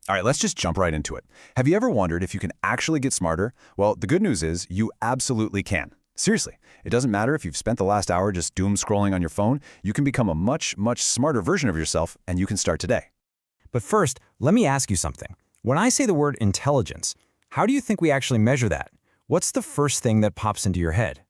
All right, let's just jump right into it. Have you ever wondered if you can actually get smarter? Well, the good news is you absolutely can. Seriously, it doesn't matter if you've spent the last hour just doom scrolling on your phone, you can become a much, much smarter version of yourself, and you can start today. But first, let me ask you something. When I say the word intelligence, how do you think we actually measure that? What's the first thing that pops into your head?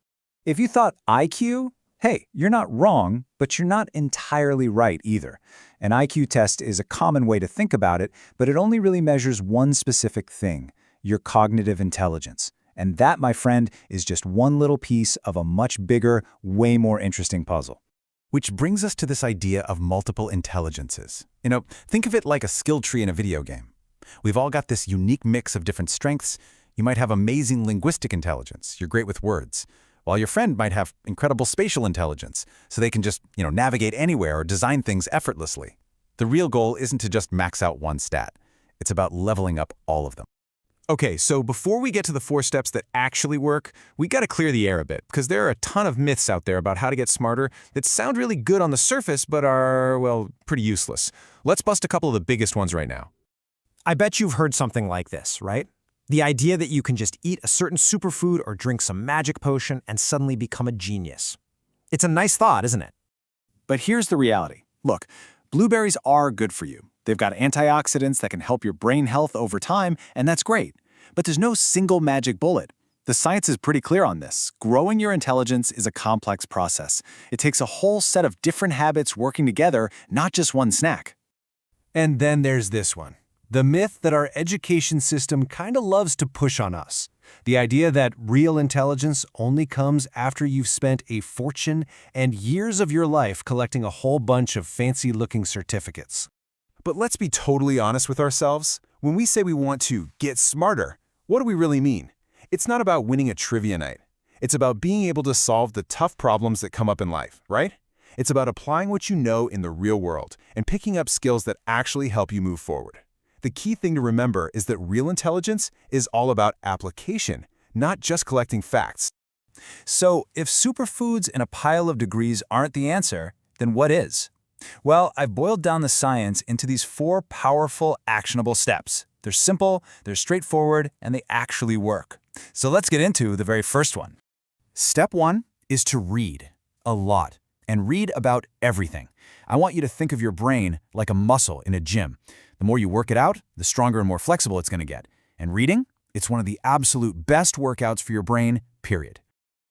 If you thought IQ, hey, you're not wrong, but you're not entirely right either. An IQ test is a common way to think about it, but it only really measures one specific thing, your cognitive intelligence. And that, my friend, is just one little piece of a much bigger, way more interesting puzzle. Which brings us to this idea of multiple intelligences. Think of it like a skill tree in a video game. We've all got this unique mix of different strengths. You might have amazing linguistic intelligence. You're great with words. While your friend might have incredible spatial intelligence, so they can just, navigate anywhere or design things effortlessly. The real goal isn't to just max out one stat. It's about leveling up all of them. Okay, so before we get to the 4 steps that actually work, we got to clear the air a bit, because there are a ton of myths out there about how to get smarter that sound really good on the surface but are, well, pretty useless. Let's bust a couple of the biggest ones right now. I bet you've heard something like this, right? The idea that you can just eat a certain superfood or drink some magic potion and suddenly become a genius. It's a nice thought, isn't it? But here's the reality. Look, blueberries are good for you. They've got antioxidants that can help your brain health over time, and that's great. But there's no single magic bullet. The science is pretty clear on this. Growing your intelligence is a complex process. It takes a whole set of different habits working together, not just one snack. And then there's this one. The myth that our education system kind of loves to push on us. The idea that real intelligence only comes after you've spent a fortune and years of your life collecting a whole bunch of fancy-looking certificates. But let's be totally honest with ourselves. When we say we want to get smarter, what do we really mean? It's not about winning a trivia night. It's about being able to solve the tough problems that come up in life, right? It's about applying what you know in the real world and picking up skills that actually help you move forward. The key thing to remember is that real intelligence is all about application, not just collecting facts. So, if superfoods and a pile of degrees aren't the answer, then what is? Well, I've boiled down the science into these 4 powerful, actionable steps. They're simple, they're straightforward, and they actually work. So let's get into the very first one. Step 1 is to read a lot, and read about everything. I want you to think of your brain like a muscle in a gym. The more you work it out, the stronger and more flexible it's going to get. And reading? It's one of the absolute best workouts for your brain, period.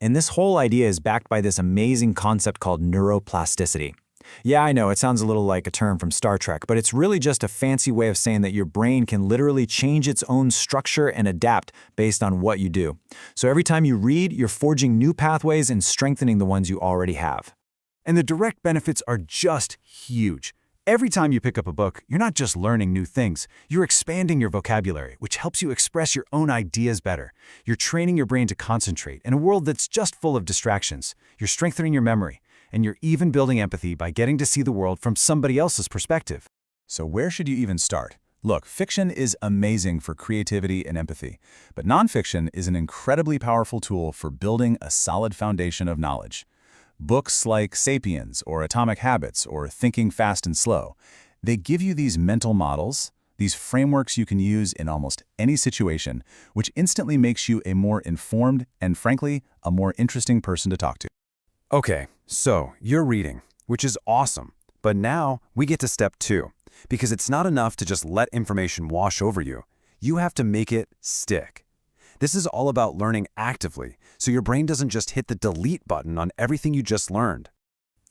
And this whole idea is backed by this amazing concept called neuroplasticity. Yeah, I know, it sounds a little like a term from Star Trek, but it's really just a fancy way of saying that your brain can literally change its own structure and adapt based on what you do. So every time you read, you're forging new pathways and strengthening the ones you already have. And the direct benefits are just huge. Every time you pick up a book, you're not just learning new things, you're expanding your vocabulary, which helps you express your own ideas better. You're training your brain to concentrate in a world that's just full of distractions. You're strengthening your memory. And you're even building empathy by getting to see the world from somebody else's perspective. So where should you even start? Look, fiction is amazing for creativity and empathy, but nonfiction is an incredibly powerful tool for building a solid foundation of knowledge. Books like Sapiens or Atomic Habits or Thinking Fast and Slow, they give you these mental models, these frameworks you can use in almost any situation, which instantly makes you a more informed and, frankly, a more interesting person to talk to. Okay, so you're reading, which is awesome. But now we get to step 2, because it's not enough to just let information wash over you. You have to make it stick. This is all about learning actively, so your brain doesn't just hit the delete button on everything you just learned.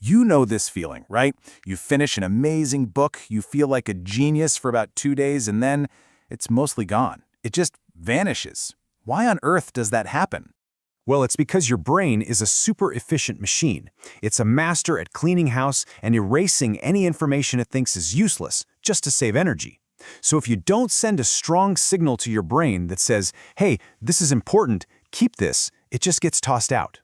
You know this feeling, right? You finish an amazing book, you feel like a genius for about 2 days, and then it's mostly gone. It just vanishes. Why on earth does that happen? Well, it's because your brain is a super efficient machine. It's a master at cleaning house and erasing any information it thinks is useless, just to save energy. So if you don't send a strong signal to your brain that says, hey, this is important, keep this, it just gets tossed out.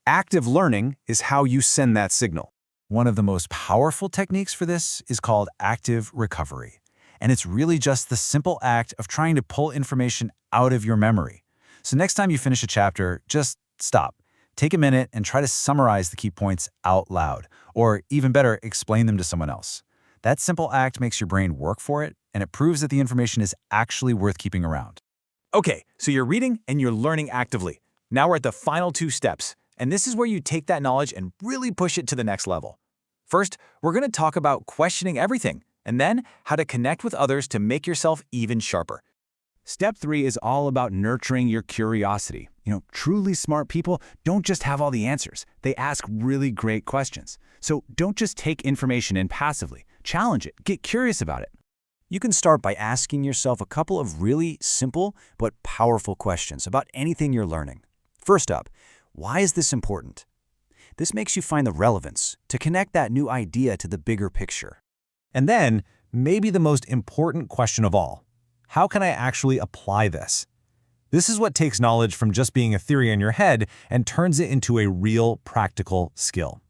Active learning is how you send that signal. One of the most powerful techniques for this is called active recovery. And it's really just the simple act of trying to pull information out of your memory. So next time you finish a chapter, just stop. Take a minute and try to summarize the key points out loud, or even better, explain them to someone else. That simple act makes your brain work for it, and it proves that the information is actually worth keeping around. Okay, so you're reading and you're learning actively. Now we're at the final 2 steps, and this is where you take that knowledge and really push it to the next level. First, we're going to talk about questioning everything, and then how to connect with others to make yourself even sharper. Step 3 is all about nurturing your curiosity. Truly smart people don't just have all the answers. They ask really great questions. So don't just take information in passively. Challenge it. Get curious about it. You can start by asking yourself a couple of really simple but powerful questions about anything you're learning. First up, why is this important? This makes you find the relevance to connect that new idea to the bigger picture. And then, maybe the most important question of all, how can I actually apply this? This is what takes knowledge from just being a theory in your head and turns it into a real practical skill.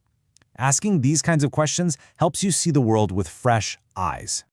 Asking these kinds of questions helps you see the world with fresh eyes.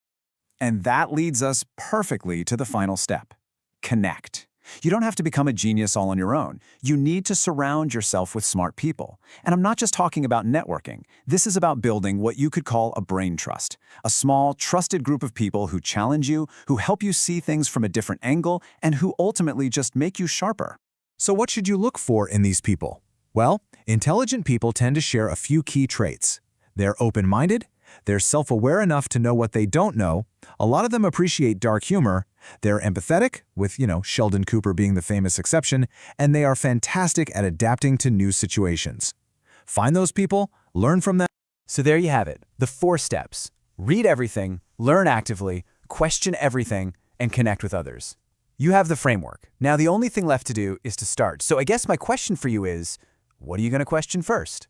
And that leads us perfectly to the final step: connect. You don't have to become a genius all on your own. You need to surround yourself with smart people. And I'm not just talking about networking. This is about building what you could call a brain trust, a small, trusted group of people who challenge you, who help you see things from a different angle, and who ultimately just make you sharper. So what should you look for in these people? Well, intelligent people tend to share a few key traits. They're open-minded, they're self-aware enough to know what they don't know, a lot of them appreciate dark humor, they're empathetic, with, Sheldon Cooper being the famous exception, and they are fantastic at adapting to new situations. Find those people, learn from them. So there you have it, the 4 steps. Read everything, learn actively, question everything, and connect with others. You have the framework. Now the only thing left to do is to start. So I guess my question for you is, what are you going to question first?